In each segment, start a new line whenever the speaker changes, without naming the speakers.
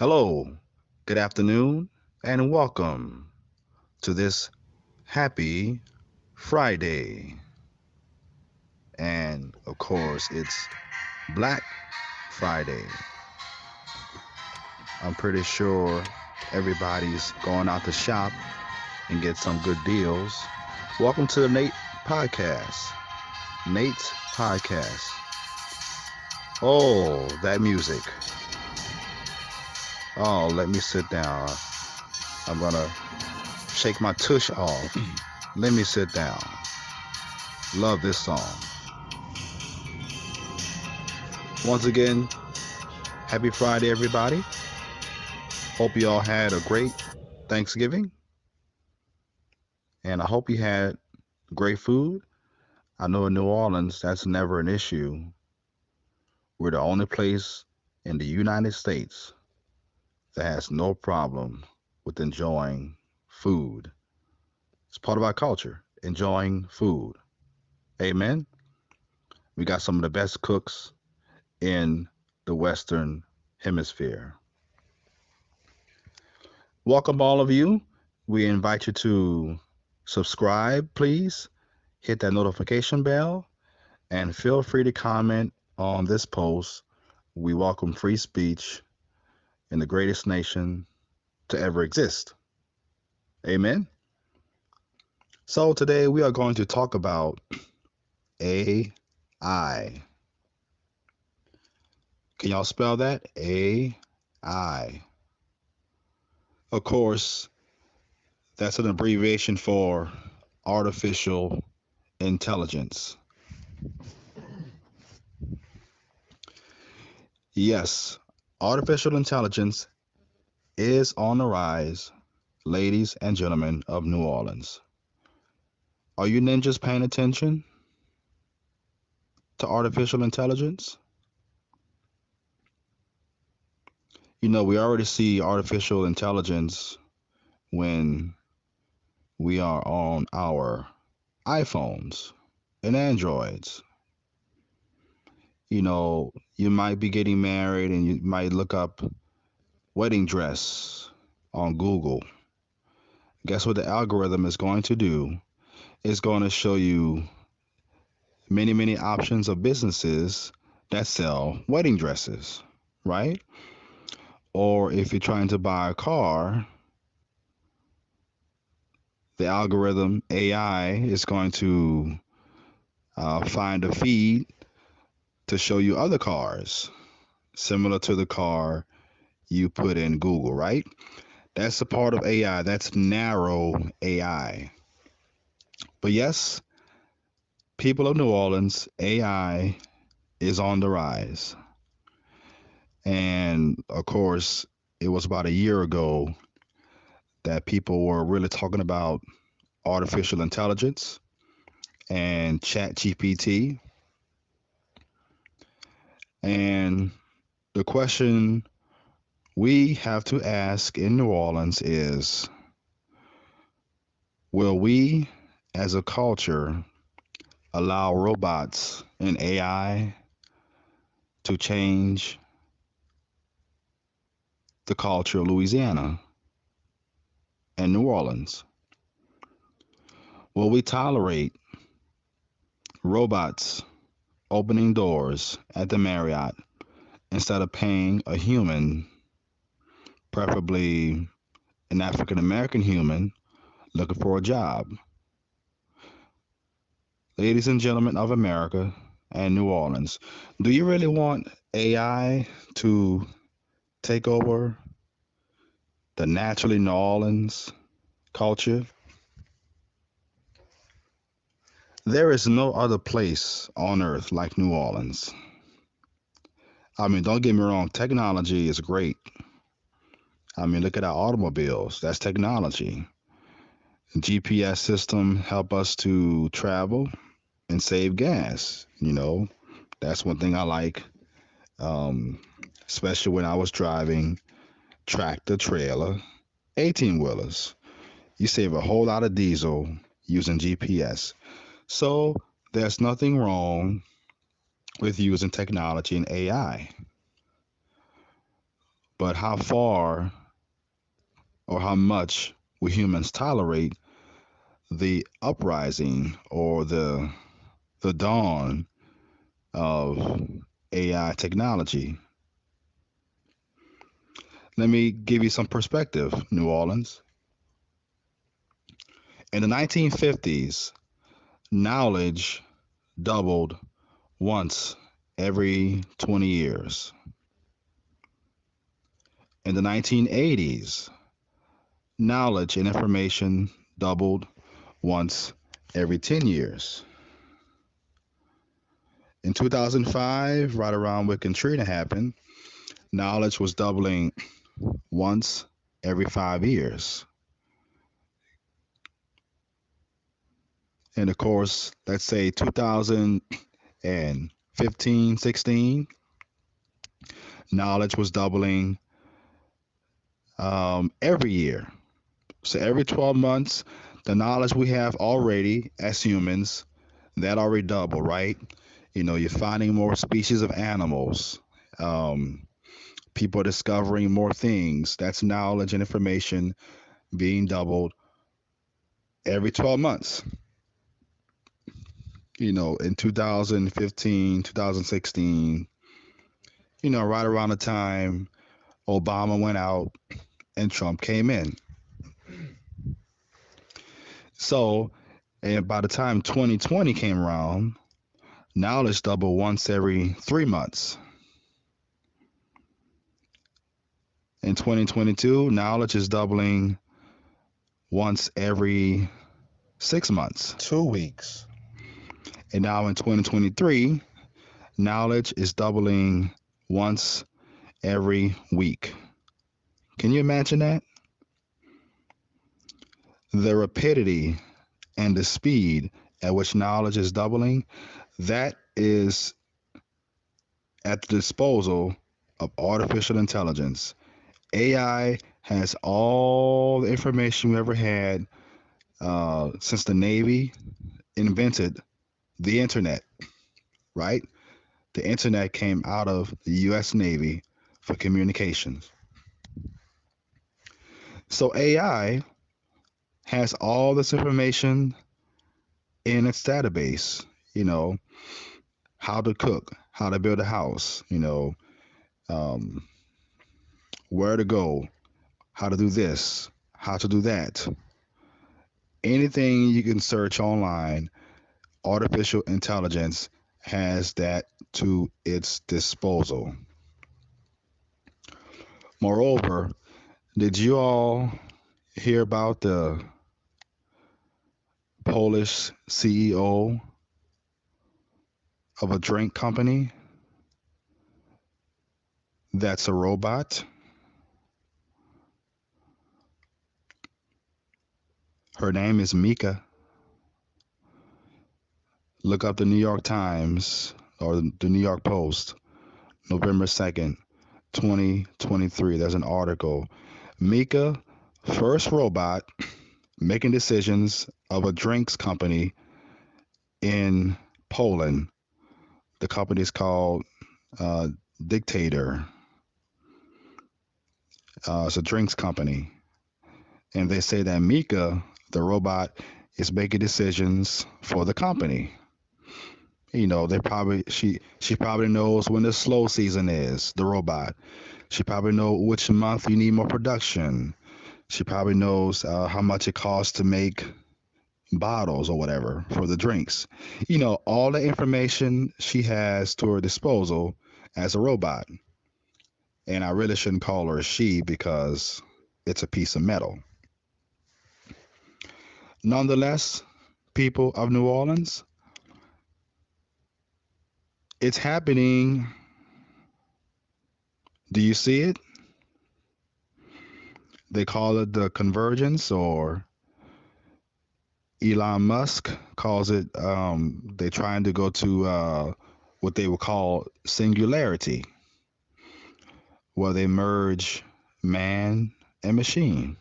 Hello, good afternoon, and welcome to this happy Friday. And of course, it's Black Friday. I'm pretty sure everybody's going out to shop and get some good deals. Welcome to the Nate Podcast. Nate's Podcast. Oh, that music. Oh, let me sit down. I'm gonna shake my tush off. Let me sit down. Love this song. Once again, happy Friday, everybody. Hope you all had a great Thanksgiving, and I hope you had great food. I know in New Orleans, that's never an issue. We're the only place in the United States that has no problem with enjoying food. It's part of our culture, enjoying food. Amen. We got some of the best cooks in the Western Hemisphere. Welcome, all of you. We invite you to subscribe, please. Hit that notification bell and feel free to comment on this post. We welcome free speech in the greatest nation to ever exist. Amen. So today we are going to talk about AI. Can y'all spell that? AI. Of course, that's an abbreviation for artificial intelligence. Yes, artificial intelligence is on the rise, ladies and gentlemen of New Orleans. Are you ninjas paying attention to artificial intelligence? You know, we already see artificial intelligence when we are on our iPhones and Androids. You know, you might be getting married and you might look up wedding dress on Google. Guess what the algorithm is going to do? It's going to show you many, many options of businesses that sell wedding dresses, right? Or if you're trying to buy a car, the algorithm AI is going to find a feed to show you other cars similar to the car you put in Google, right? That's a part of AI. That's narrow AI. But yes, people of New Orleans, AI is on the rise. And of course, it was about a year ago that people were really talking about artificial intelligence and chat GPT. And the question we have to ask in New Orleans is, will we as a culture allow robots and AI to change the culture of Louisiana and New Orleans? Will we tolerate robots opening doors at the Marriott instead of paying a human, preferably an African American human, looking for a job? Ladies and gentlemen of America and New Orleans, do you really want AI to take over the naturally New Orleans culture? There is no other place on earth like New Orleans. I mean, don't get me wrong, technology is great. I mean, look at our automobiles. That's technology. GPS system help us to travel and save gas. That's one thing I like, um, especially when I was driving tractor trailer 18 wheelers. You save a whole lot of diesel using GPS. So there's nothing wrong with using technology and AI. But how far or how much will humans tolerate the uprising or the dawn of AI technology? Let me give you some perspective, New Orleans. In the 1950s, knowledge doubled once every 20 years. In the 1980s, knowledge and information doubled once every 10 years. In 2005, right around when Katrina happened, knowledge was doubling once every 5 years. And of course, let's say 2015, 16, knowledge was doubling every year. So every 12 months, the knowledge we have already as humans, that already doubled, right? You know, you're finding more species of animals. Um, People are discovering more things. That's knowledge and information being doubled every 12 months. You know, in 2015, 2016, right around the time Obama went out and Trump came in. So, and by the time 2020 came around, knowledge doubled once every 3 months. In 2022, knowledge is doubling once every 6 months.
2 weeks.
And now in 2023, knowledge is doubling once every week. Can you imagine that? The rapidity and the speed at which knowledge is doubling, that is at the disposal of artificial intelligence. AI has all the information we ever had since the Navy invented the internet, right? The internet came out of the US Navy for communications. So AI has all this information in its database, you know, how to cook, how to build a house, um, where to go, how to do this, how to do that. Anything you can search online, artificial intelligence has that to its disposal. Moreover, did you all hear about the Polish CEO of a drink company that's a robot? Her name is Mika. Look up the New York Times or the New York Post, November 2nd, 2023. There's an article. Mika, first robot making decisions of a drinks company in Poland. The company is called uh, Dictator. It's a drinks company. And they say that Mika, the robot, is making decisions for the company. They probably she probably knows when the slow season is, the robot. She probably know which month you need more production. She probably knows how much it costs to make bottles or whatever for the drinks. All the information she has to her disposal as a robot. And I really shouldn't call her a she because it's a piece of metal. Nonetheless, people of New Orleans, it's happening. Do you see it? They call it the convergence, or Elon Musk calls it, they're trying to go to what they would call singularity, where they merge man and machine.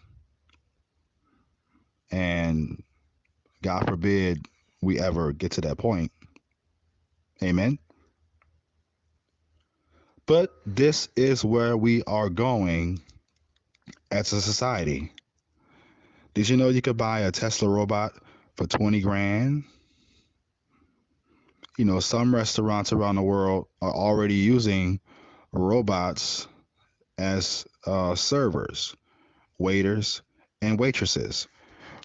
And God forbid we ever get to that point. Amen. But this is where we are going as a society. Did you know you could buy a Tesla robot for 20 grand? Some restaurants around the world are already using robots as servers, waiters, and waitresses.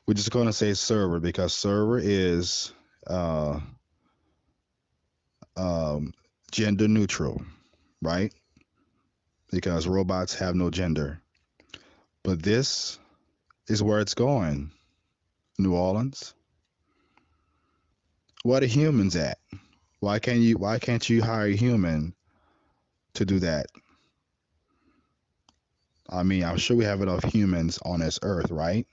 We're just going to say server because server is uh, um, gender neutral, right? Because robots have no gender. But this is where it's going. New Orleans. Where the humans at? Why can't you hire a human to do that? I mean, I'm sure we have enough humans on this earth, right?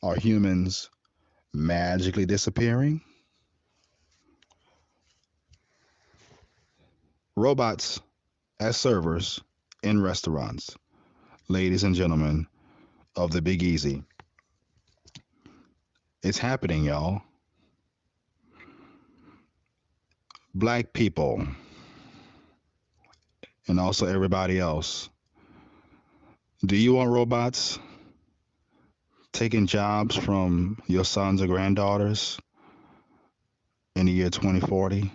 Are humans magically disappearing? Robots as servers in restaurants. Ladies and gentlemen of the Big Easy. It's happening, y'all. Black people and also everybody else. Do you want robots taking jobs from your sons or granddaughters in the year 2040?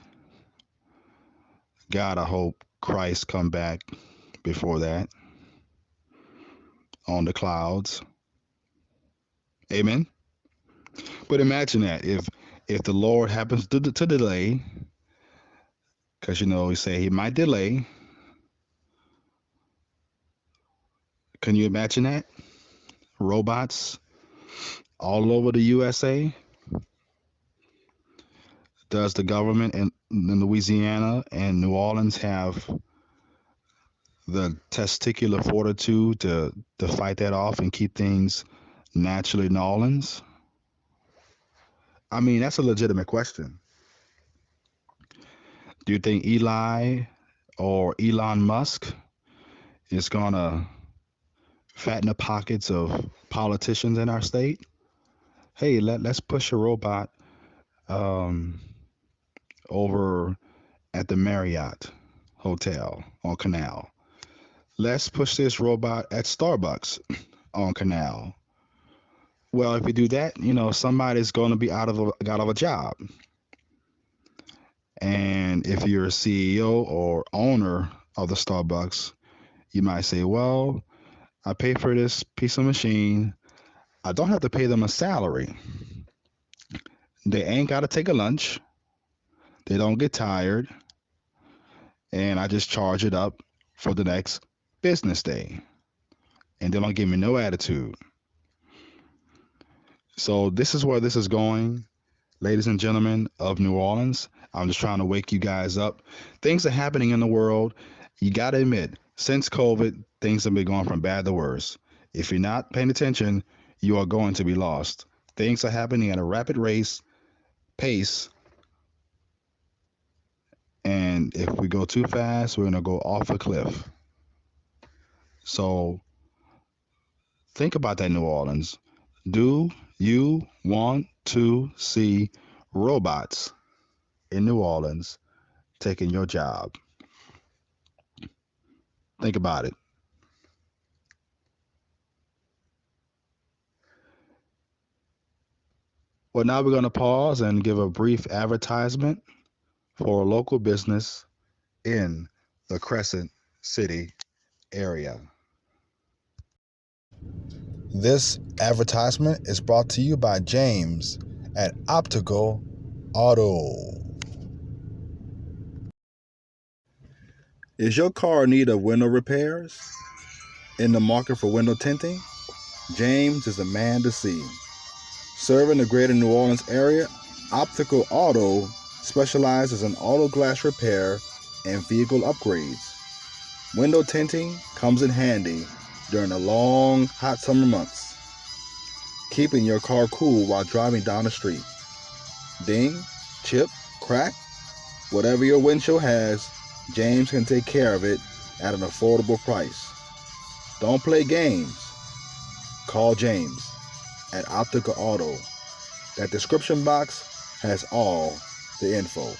God, I hope Christ come back before that on the clouds. Amen. But imagine that if the Lord happens to delay, because we say He might delay. Can you imagine that? Robots all over the USA. Does the government in Louisiana and New Orleans have the testicular fortitude to fight that off and keep things naturally in New Orleans? I mean, that's a legitimate question. Do you think Eli or Elon Musk is gonna fatten the pockets of politicians in our state? Hey, let's push a robot um, over at the Marriott Hotel on Canal. Let's push this robot at Starbucks on Canal. Well, if you do that, somebody's going to be out of a job. And if you're a CEO or owner of the Starbucks, you might say, "Well, I pay for this piece of machine. I don't have to pay them a salary. They ain't got to take a lunch. They don't get tired, and I just charge it up for the next business day, and they don't give me no attitude." So this is where this is going, ladies and gentlemen of New Orleans. I'm just trying to wake you guys up. Things are happening in the world. You got to admit, since COVID, things have been going from bad to worse. If you're not paying attention, you are going to be lost. Things are happening at a rapid pace, and if we go too fast, we're going to go off a cliff. So think about that, New Orleans. Do you want to see robots in New Orleans taking your job? Think about it. Well, now we're going to pause and give a brief advertisement for a local business in the Crescent City area. This advertisement is brought to you by James at Optical Auto. Is your car in need of window repairs? In the market for window tinting? James is the man to see. Serving the greater New Orleans area, Optical Auto specializes in auto glass repair and vehicle upgrades. Window tinting comes in handy during the long, hot summer months, keeping your car cool while driving down the street. Ding, chip, crack, whatever your windshield has, James can take care of it at an affordable price. Don't play games. Call James at Optical Auto. That description box has all the info.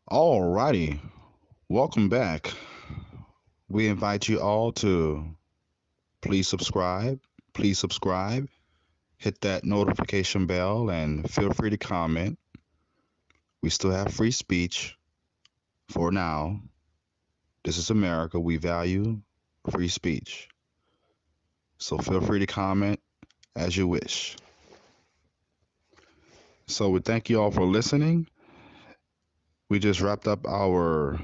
Alrighty, welcome back. We invite you all to please subscribe. Please subscribe, hit that notification bell, and feel free to comment. We still have free speech for now. This is America. We value free speech. So feel free to comment as you wish. So we thank you all for listening. We just wrapped up our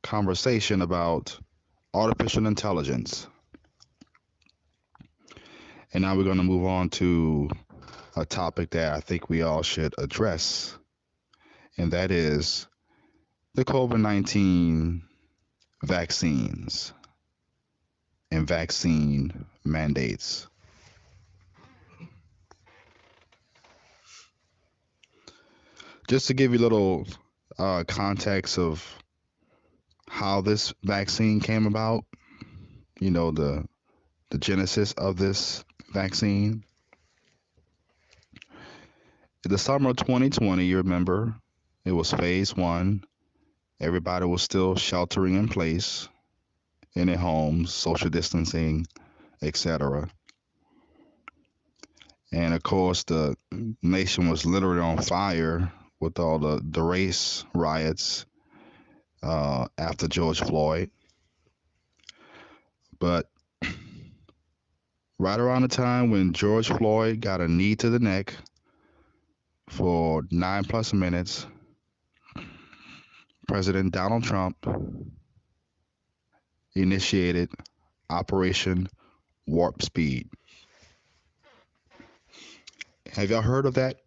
conversation about artificial intelligence. And now we're going to move on to a topic that I think we all should address, and that is the COVID 19 vaccines and vaccine mandates. Just to give you a little context of how this vaccine came about, the genesis of this vaccine. In the summer of 2020, you remember, it was phase one. Everybody was still sheltering in place in their homes, social distancing, etc. And of course, the nation was literally on fire with all the race riots after George Floyd. But right around the time when George Floyd got a knee to the neck for 9 plus minutes, President Donald Trump initiated Operation Warp Speed. Have y'all heard of that,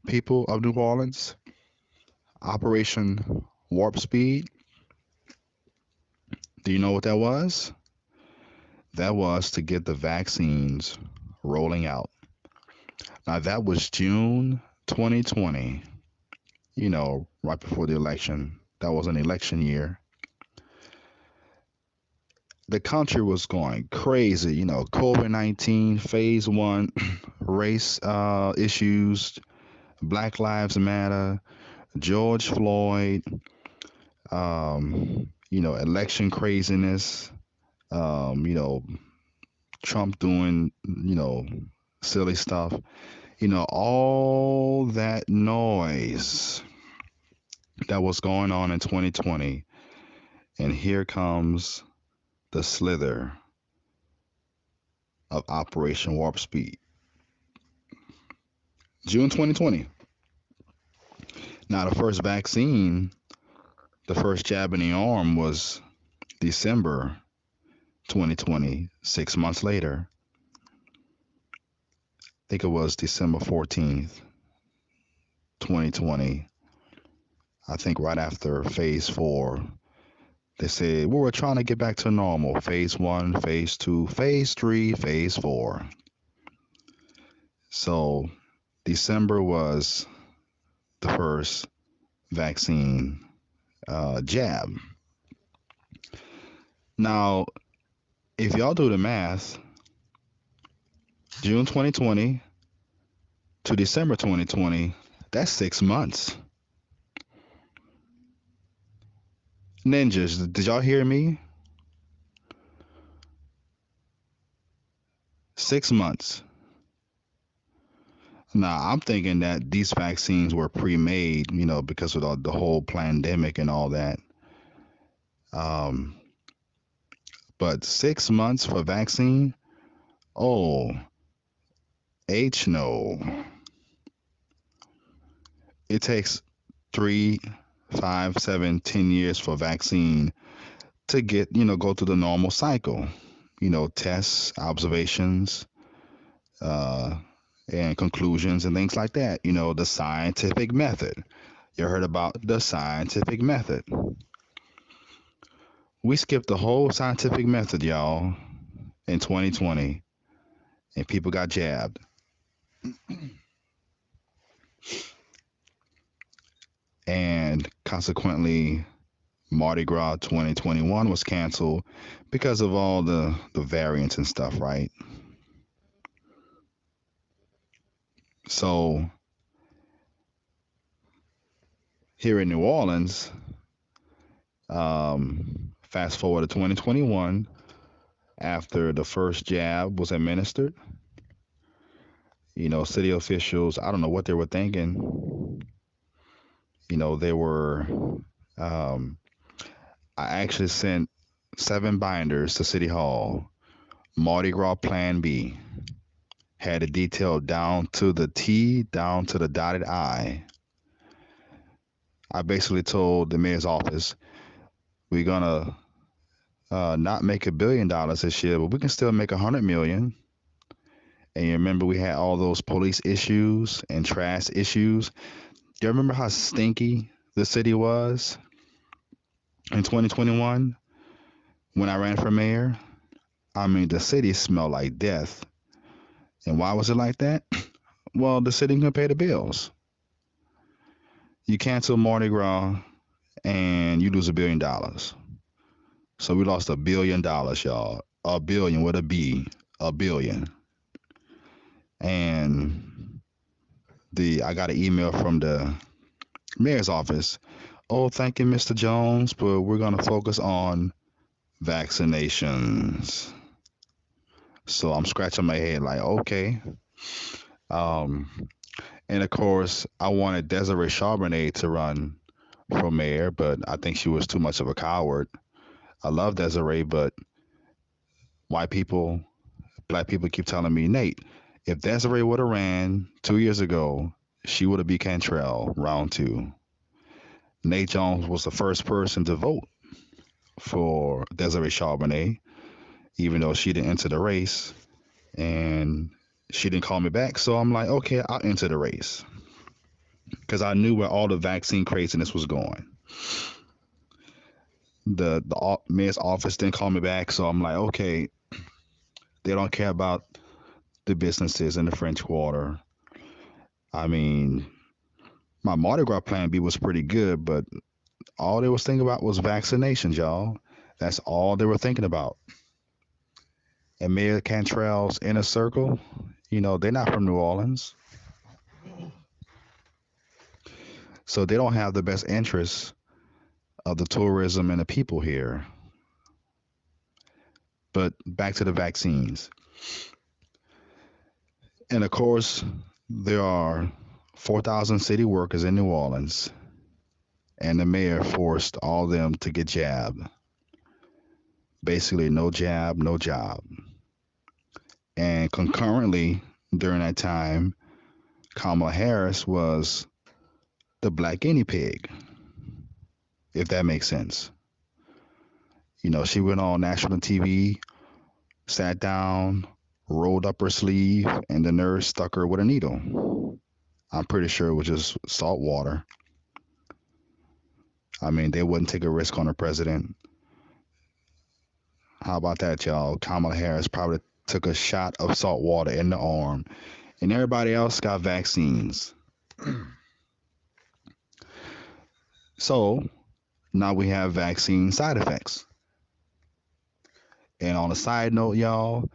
people of New Orleans? Operation Warp Speed. Do you know what that was? That was to get the vaccines rolling out. Now, that was June 2020, right before the election. That was an election year. The country was going crazy, COVID 19, phase one, race issues, Black Lives Matter, George Floyd, election craziness, Trump doing, silly stuff, all that noise that was going on in 2020. And here comes the slither of Operation Warp Speed. June 2020. Now, the first vaccine, the first jab in the arm was December 2020, 6 months later. I think it was December 14th, 2020. I think right after phase four, they said, well, we're trying to get back to normal. Phase one, phase two, phase three, phase four. So December was the first vaccine jab. Now, if y'all do the math, June 2020 to December 2020, that's 6 months. Ninjas, did y'all hear me? 6 months. Now, I'm thinking that these vaccines were pre-made, because of the whole pandemic and all that. Um, but 6 months for vaccine? Oh, H no. It takes 3, 5, 7, 10 years for vaccine to get, go through the normal cycle. Tests, observations, uh, and conclusions and things like that. The scientific method. You heard about the scientific method. We skipped the whole scientific method, y'all, in 2020, and people got jabbed. And consequently, Mardi Gras 2021 was canceled because of all the variants and stuff, right? So Here in New Orleans, fast forward to 2021, after the first jab was administered, city officials, I don't know what they were thinking. They were, um, I actually sent 7 binders to City Hall. Mardi Gras Plan B had it detailed down to the T, down to the dotted I. I basically told the mayor's office, we're gonna not make $1 billion this year, but we can still make 100 million. And you remember we had all those police issues and trash issues. Do you remember how stinky the city was in 2021 when I ran for mayor? I mean, the city smelled like death. And why was it like that? Well, the city couldn't pay the bills. You cancel Mardi Gras and you lose $1 billion. So we lost $1 billion, y'all. A billion with a B, a billion. And the I got an email from the mayor's office. Oh, thank you, Mr. Jones, but we're gonna focus on vaccinations. So I'm scratching my head like, okay. Um, and of course, I wanted Desiree Charbonnet to run for mayor, but I think she was too much of a coward. I love Desiree, but white people, black people keep telling me, Nate, if Desiree would have ran 2 years ago, she would have beat Cantrell round two. Nate Jones was the first person to vote for Desiree Charbonnet, even though she didn't enter the race. And she didn't call me back. So I'm like, okay, I'll enter the race because I knew where all the vaccine craziness was going. The mayor's office didn't call me back, so I'm like, okay, they don't care about the businesses in the French Quarter. I mean, my Mardi Gras Plan B was pretty good, but all they was thinking about was vaccinations, y'all. That's all they were thinking about. And Mayor Cantrell's inner circle, they're not from New Orleans, so they don't have the best interests of the tourism and the people here. But back to the vaccines. And of course, there are 4,000 city workers in New Orleans, and the mayor forced all of them to get jabbed. Basically, no jab, no job. And concurrently, during that time, Kamala Harris was the black guinea pig, if that makes sense. She went on national TV, sat down, rolled up her sleeve, and the nurse stuck her with a needle. I'm pretty sure it was just salt water. I mean, they wouldn't take a risk on the president. How about that, y'all? Kamala Harris probably took a shot of salt water in the arm, and everybody else got vaccines. So now we have vaccine side effects. And on a side note, y'all,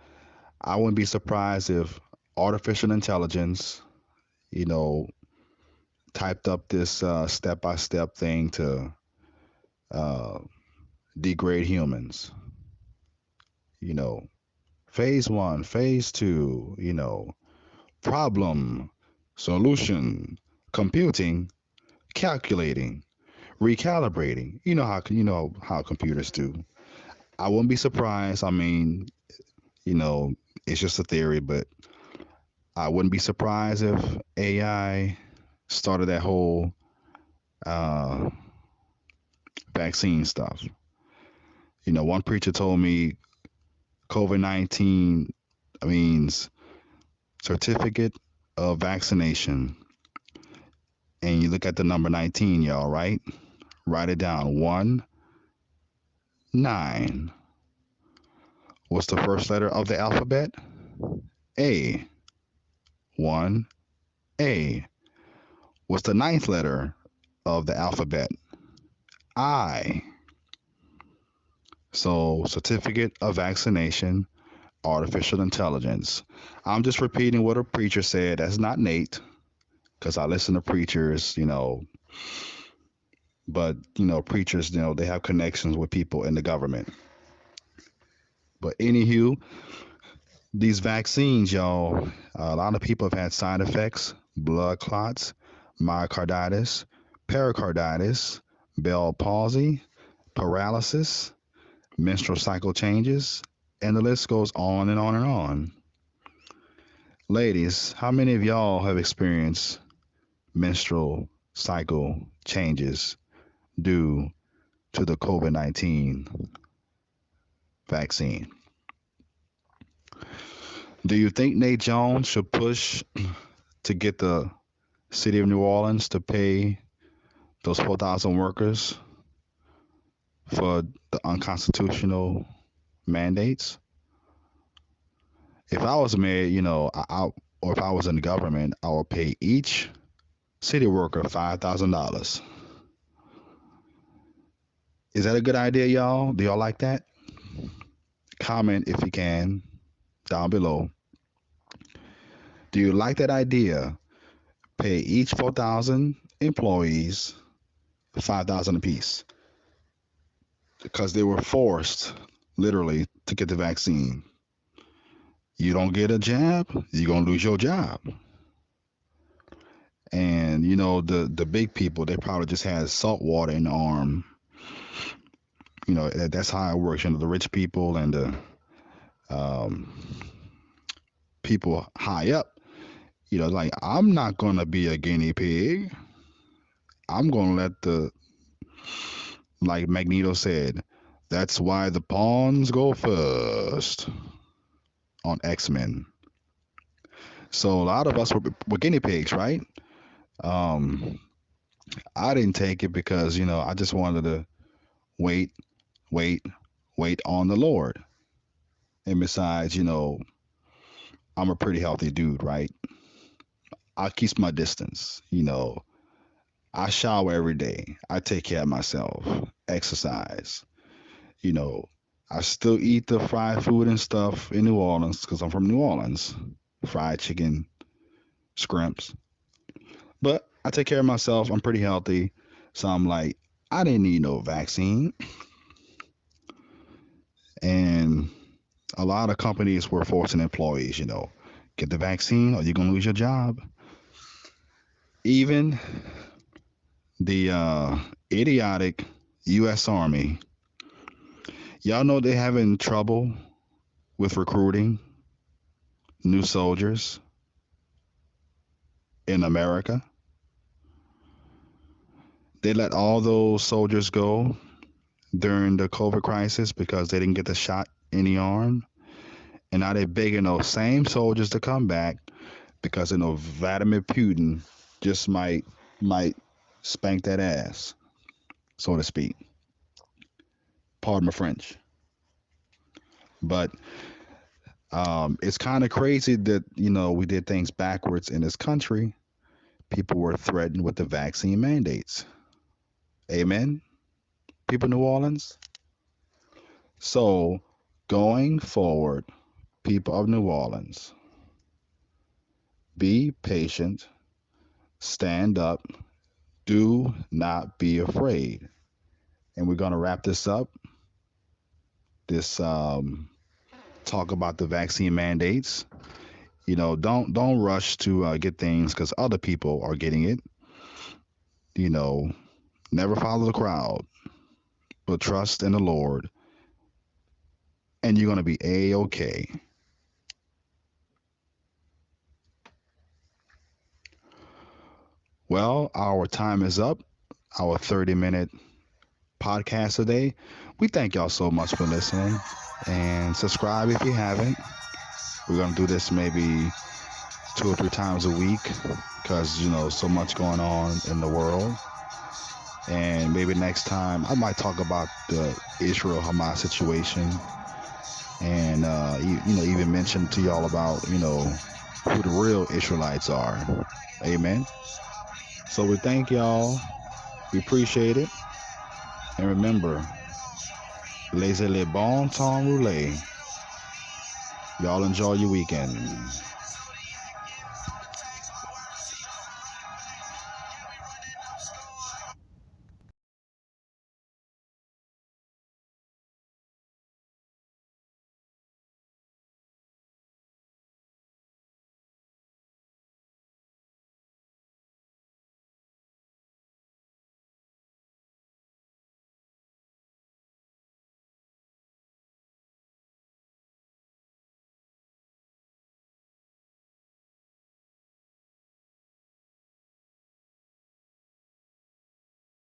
I wouldn't be surprised if artificial intelligence, you know, typed up this step by step thing to uh, degrade humans. You know, phase one, phase two, problem, solution, computing, calculating, recalibrating. You know how computers do. I wouldn't be surprised. I mean, you know, it's just a theory, but I wouldn't be surprised if AI started that whole uh, vaccine stuff. One preacher told me COVID-19 means certificate of vaccination. And you look at the number 19, y'all, right? Write it down. 1, 9. What's the first letter of the alphabet? A. 1, A. What's the ninth letter of the alphabet? I. So, certificate of vaccination, artificial intelligence. I'm just repeating what a preacher said. That's not Nate, because I listen to preachers, But preachers, they have connections with people in the government. But anywho, these vaccines, y'all, a lot of people have had side effects: blood clots, myocarditis, pericarditis, Bell palsy, paralysis, menstrual cycle changes, and the list goes on and on and on. Ladies, how many of y'all have experienced menstrual cycle changes due to the COVID-19 vaccine? Do you think Nate Jones should push to get the city of New Orleans to pay those 4,000 workers for the unconstitutional mandates? If I was mayor, or if I was in the government, I would pay each city worker $5,000. Is that a good idea, y'all? Do y'all like that? Comment if you can down below. Do you like that idea? Pay each 4,000 employees 5,000 apiece because they were forced, literally, to get the vaccine. You don't get a jab, you're gonna lose your job. And the big people, they probably just had salt water in the arm. That's how it works. The rich people and the um, people high up. Like, I'm not gonna be a guinea pig. I'm gonna let like Magneto said, that's why the pawns go first on X-Men. So a lot of us were guinea pigs, right? Um, I didn't take it because I just wanted to wait, wait, wait on the Lord. And besides, I'm a pretty healthy dude, right? I keep my distance. I shower every day. I take care of myself, exercise. You know, I still eat the fried food and stuff in New Orleans because I'm from New Orleans. Fried chicken, scrimps. But I take care of myself. I'm pretty healthy. So I'm like, I didn't need no vaccine. And a lot of companies were forcing employees, get the vaccine or you're going to lose your job. Even the idiotic U.S. Army, y'all know they're having trouble with recruiting new soldiers in America. They let all those soldiers go during the COVID crisis because they didn't get the shot in the arm. And now they're begging those same soldiers to come back because Vladimir Putin just might spank that ass, so to speak. Pardon my French. But it's kind of crazy that we did things backwards in this country. People were threatened with the vaccine mandates. Amen, people in New Orleans. So going forward, people of New Orleans, be patient, stand up, do not be afraid. And we're going to wrap this up. This talk about the vaccine mandates. Don't rush to get things because other people are getting it. You know, never follow the crowd, but trust in the Lord, and you're gonna be a-okay. Well, our time is up. Our 30-minute podcast today. We thank y'all so much for listening, and subscribe if you haven't. We're gonna do this maybe 2 or 3 times a week because so much going on in the world. And maybe next time I might talk about the Israel Hamas situation, and even mention to y'all about who the real Israelites are. Amen. So we thank y'all. We appreciate it. And remember, laissez les bon temps rouler. Y'all enjoy your weekend.